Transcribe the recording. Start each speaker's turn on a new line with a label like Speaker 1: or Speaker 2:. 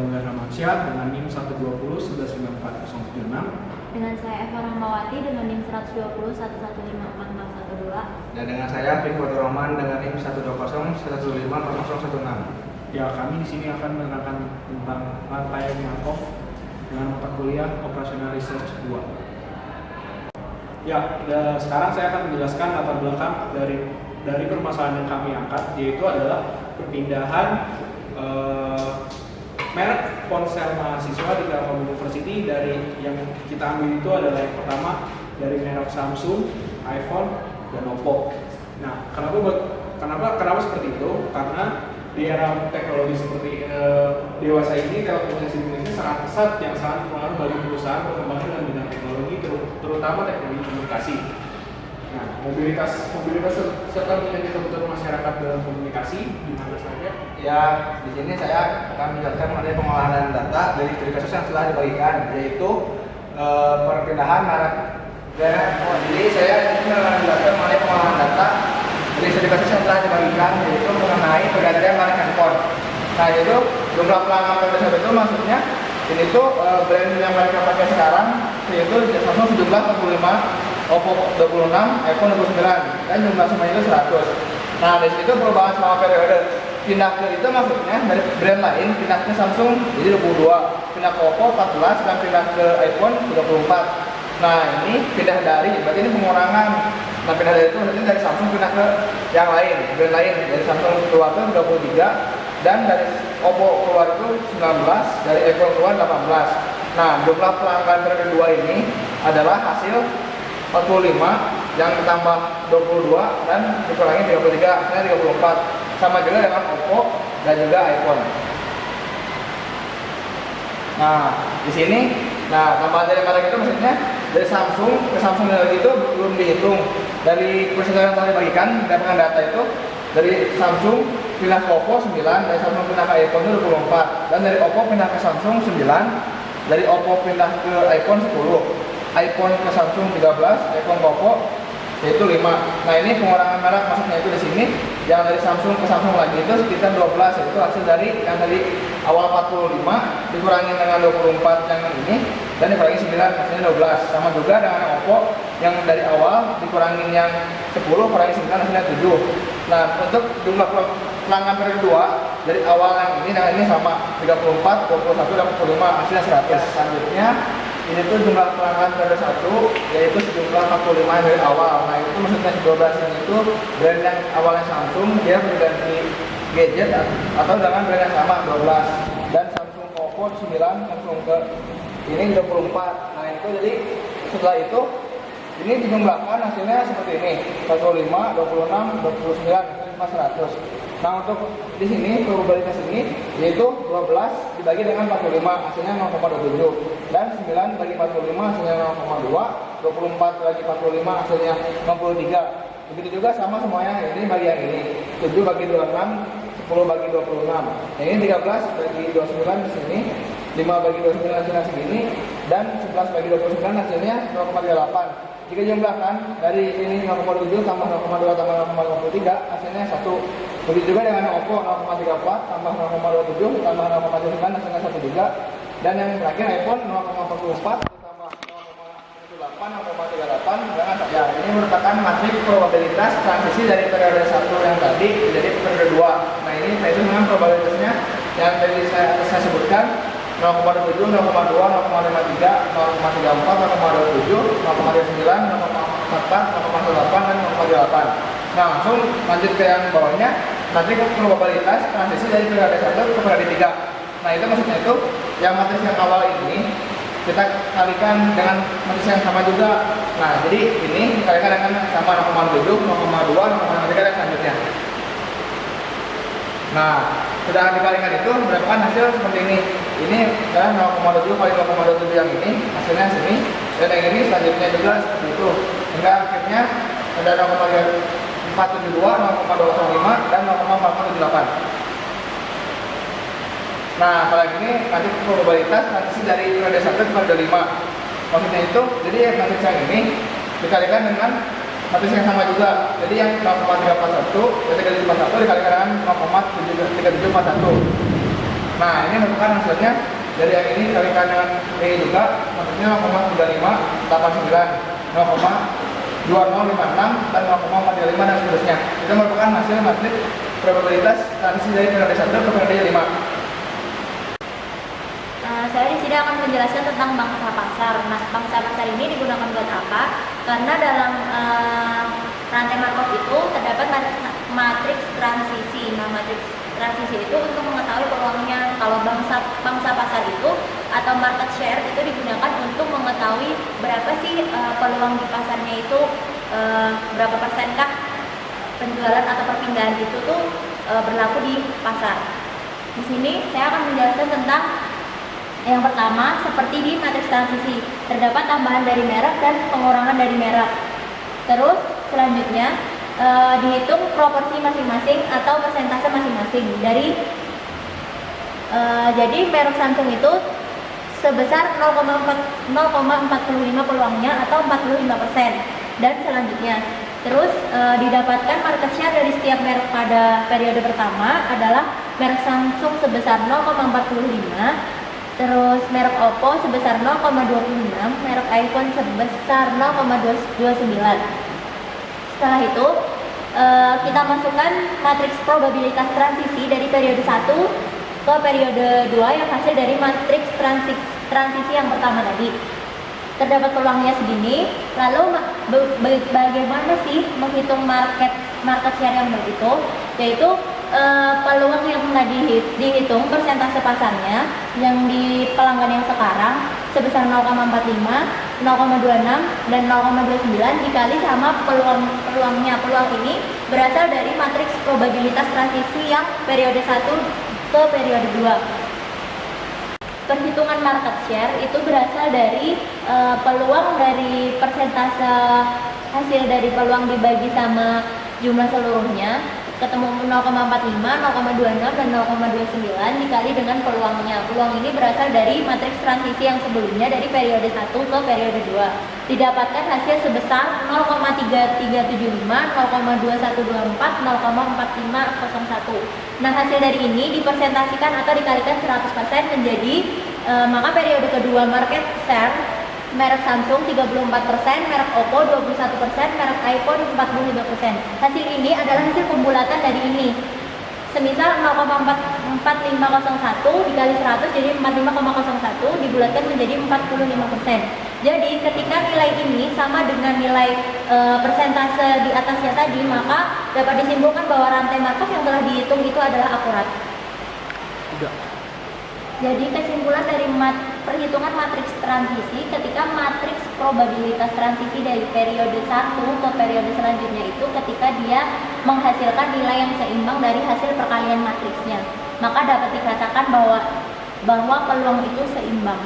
Speaker 1: Bangga Ramansyah dengan NIM 120-1154-076.
Speaker 2: Dengan saya Eva Rahmawati dengan NIM 120-1154-412.
Speaker 3: Dan dengan saya Fikri Roman dengan NIM 120-115-4016.
Speaker 1: Ya, kami di sini akan menerangkan tentang rantai Markov dengan mata kuliah Operational Research 2. Ya, sekarang saya akan menjelaskan latar belakang dari permasalahan yang kami angkat, yaitu adalah perpindahan merek ponsel mahasiswa di Telkom University. Dari yang kita ambil itu adalah yang pertama dari merek Samsung, iPhone, dan Oppo. Nah, kenapa seperti itu? Karena di era teknologi seperti dewasa ini, telekomunikasi Indonesia sangat pesat yang sangat berpengaruh bagi perusahaan berkembang dalam bidang teknologi, terutama teknologi komunikasi. Nah, mobilitas serta menjadi kebutuhan masyarakat dalam komunikasi di mana saja.
Speaker 3: Ya, di sini saya akan menjelaskan mengenai pengolahan data dari studi kasus yang telah dibagikan, yaitu perpindahan merek. Jadi saya ingin menjelaskan mengenai pengolahan data dari studi kasus yang telah dibagikan, yaitu mengenai pergantian merek handphone. Nah, itu jumlah pelanggan pada saat itu maksudnya ini tuh brand yang mereka pakai sekarang, yaitu Samsung sejumlah 45, Oppo 26, iPhone 29, dan jumlah semuanya itu 100. Nah, dari situ perubahan selama periode pindah ke itu maksudnya dari brand lain pindah ke Samsung jadi 22, pindah ke Oppo 14, dan pindah ke iPhone 34. Nah, ini pindah dari, berarti ini pengurangan. Nah, pindah dari itu berarti dari Samsung pindah ke yang lain, brand lain. Dari Samsung keluar itu 33, dan dari Oppo keluar itu 19, dari iPhone keluar 18. Nah, jumlah pelanggan periode 2 ini adalah hasil 45 yang ditambah 22 dan dikurangi 33, akhirnya 34. Sama juga dengan Oppo dan juga iPhone. Nah, di sini, tambahan dari merek itu maksudnya dari Samsung ke Samsung lagi itu belum dihitung. Dari persentase yang tadi bagikan mendapatkan data itu dari Samsung pindah ke Oppo 9, dari Samsung pindah ke iPhone itu 24, dan dari Oppo pindah ke Samsung 9, dari Oppo pindah ke iPhone 10, iPhone ke Samsung 13, iPhone ke Oppo yaitu 5. Nah, ini pengurangan merek maksudnya itu di sini yang dari Samsung ke Samsung lagi itu sekitar 12, yaitu hasil dari yang tadi awal 45 dikurangi dengan 24 yang ini dan dikurangi 9 hasilnya 12. Sama juga dengan Oppo yang dari awal dikurangin yang 10 kurangi 9 hasilnya 7. Nah, untuk jumlah pelanggan periode 2 dari awal yang ini dengan ini sama 34, 21, dan 45 hasilnya 100. Selanjutnya ini tuh jumlah pelanggan periode 1 yaitu sejumlah 45 dari awal. Nah, itu maksudnya 12 yang itu brand yang awalnya Samsung dia berganti gadget atau dengan brand yang sama 12, dan Samsung ke Oppo 9, Samsung ke ini 24. Nah, itu jadi setelah itu ini dijumlahkan hasilnya seperti ini 45, 26, 29, 100. Nah, untuk di sini probabilitas ini yaitu 12 dibagi dengan 45 hasilnya 0,27, dan 9 bagi 45 hasilnya 0,2, 24 bagi 45 hasilnya 63. Begitu juga sama semuanya, ini bagi yang ini 7 bagi 26, 10 bagi 26. Nah, ini 13 bagi 29 di sini, 5 bagi 29 hasilnya segini, dan 11 bagi 29 hasilnya 0,38. Jika jumlahkan dari ini 0,7 tambah 0,2 tambah 0,53 hasilnya 1. Begitu juga dengan Oppo 0,34 tambah 0,27 tambah 0,9 hasilnya 1 juga. Dan yang terakhir iPhone 0,44 tambah 0,18 0,38 dengan 1. Ya, ini merupakan matrik probabilitas transisi dari periode 1 yang tadi menjadi periode 2. Nah, ini itu dengan probabilitasnya yang tadi saya sebutkan 0,7, 0,2, 0,53, 0,34, 0,27, 0,29, 0,4, 0,8, dan 0,8. Nah, langsung lanjut ke yang bawahnya. Nanti probabilitas transisi dari periode 1 ke periode 3. Nah, itu maksudnya itu yang matris yang awal ini kita kalikan dengan matris yang sama juga. Nah, jadi ini dikalikan dengan sama 0,7, 0,2, 0,3, dan selanjutnya. Nah, sudah dikalikan itu mendapatkan hasil seperti ini. Ini adalah 0,7 kali 0,27 yang ini hasilnya sini, dan yang ini selanjutnya juga seperti itu. Hingga akhirnya ada 0,472, 0,205, dan 0,478. Nah, kalau ini nanti probabilitas transisi dari periode 1 ke periode 5. Maksudnya itu, jadi matris yang ini dikalikan dengan matris yang sama juga. Jadi yang 0,341 dikalikan dengan 0,3741. Nah, ini merupakan hasilnya dari yang ini dikalikan dengan E juga, maksudnya 0,35, 89, 0,2056, dan 0,435 dan seterusnya. Itu merupakan hasil matriks probabilitas transisi dari periode 1 ke periode 5.
Speaker 2: Saya di sini akan menjelaskan tentang bangsa pasar. Nah, bangsa pasar ini digunakan buat apa? Karena dalam rantai Markov itu terdapat matriks transisi. Nah, matriks transisi itu untuk mengetahui peluangnya. Kalau bangsa pasar itu atau market share itu digunakan untuk mengetahui berapa sih peluang di pasarnya itu, berapa persenkah penjualan atau perpindahan itu tuh berlaku di pasar. Di sini saya akan menjelaskan tentang yang pertama, seperti di matriks transisi, terdapat tambahan dari merek dan pengurangan dari merek. Terus selanjutnya dihitung proporsi masing-masing atau persentase masing-masing dari jadi merek Samsung itu sebesar 0,45 peluangnya atau 45%. Dan selanjutnya terus didapatkan market share dari setiap merek pada periode pertama adalah merek Samsung sebesar 0,45, terus merek Oppo sebesar 0,26, merek iPhone sebesar 0,29. Setelah itu kita masukkan matriks probabilitas transisi dari periode 1 ke periode 2 yang hasil dari matriks transisi yang pertama tadi. Terdapat peluangnya segini. Lalu bagaimana sih menghitung market share yang begitu? Yaitu peluang yang tadi dihitung persentase pasarnya yang di pelanggan yang sekarang sebesar 0,45, 0,26 dan 0,29 dikali sama peluangnya. Peluang ini berasal dari matriks probabilitas transisi yang periode 1 ke periode 2. Perhitungan market share itu berasal dari peluang dari persentase hasil dari peluang dibagi sama jumlah seluruhnya, ketemu 0,45, 0,26 dan 0,29 dikali dengan peluangnya. Peluang ini berasal dari matriks transisi yang sebelumnya dari periode 1 ke periode 2. Didapatkan hasil sebesar 0,3375, 0,2124, 0,4501. Nah, hasil dari ini dipersentasikan atau dikalikan 100% menjadi maka periode kedua market share merek Samsung 34%, merek Oppo 21%, merek iPhone 45%. Hasil ini adalah hasil pembulatan dari ini. Semisal 0,4501 dikali 100 jadi 45,01 dibulatkan menjadi 45%. Jadi ketika nilai ini sama dengan nilai persentase di atasnya tadi, maka dapat disimpulkan bahwa rantai Markov yang telah dihitung itu adalah akurat. Jadi kesimpulan dari perhitungan matriks transisi, ketika matriks probabilitas transisi dari periode 1 ke periode selanjutnya itu ketika dia menghasilkan nilai yang seimbang dari hasil perkalian matriksnya, maka dapat dikatakan bahwa peluang itu seimbang.